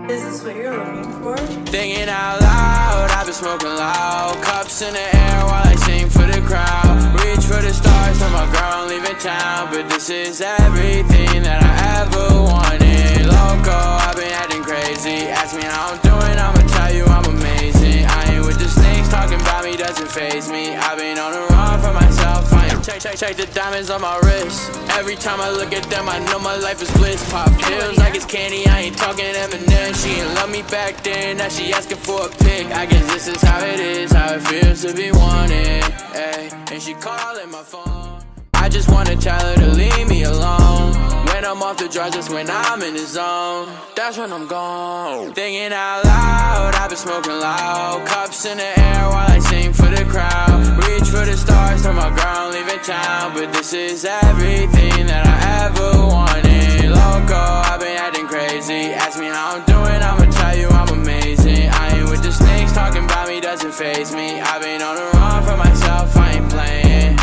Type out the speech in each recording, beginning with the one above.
Is this what you're looking for? Thinking out loud, I've been smoking loud. Cups in the air while I sing for the crowd. Reach for the stars, tell my girl I'm leaving town. But this is everything that I ever wanted. Loco, I've been acting crazy. Ask me how I'm doing, I'ma tell you I'm amazing. I ain't with the snakes, talking about me doesn't faze me. I've been on the run for myself. I ain't check the diamonds on my wrist. Every time I look at them, I know my life is bliss. Pop pills like it's candy, I ain't talking Eminem. She ain't love me back then, now she asking for a pic. I guess this is how it is, how it feels to be wanted, ay. And she calling my phone. I just wanna tell her to leave me alone. When I'm off the drugs, that's when I'm in the zone. That's when I'm gone. Thinking out loud, I've been smoking loud. Cups in the air while I sing for the crowd. Reach for the stars, tell my girl I'm leaving town. But this is everything that I ever wanted. Loco, I've been acting crazy. Ask me how I'm doing, I'ma tell you I'm amazing. I ain't with the snakes, talking about me doesn't faze me. I've been on the run for myself, I ain't playing.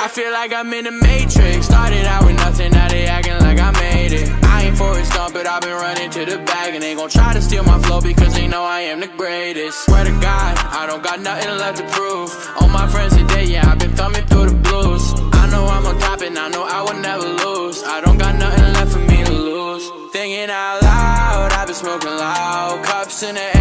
I feel like I'm in the Matrix. Started out with nothing, now they acting like I made it. I ain't Forrest Gump, but I've been running to the bag. And they gon' try to steal my flow because they know I am the greatest. Swear to God, I don't got nothing left to prove. All my friends today, yeah, I've been thumbing through the blues. I know I'm on top and I know I will never lose. I don't got nothing left for me to lose. Thinking out loud, I've been smoking loud. Cups in the air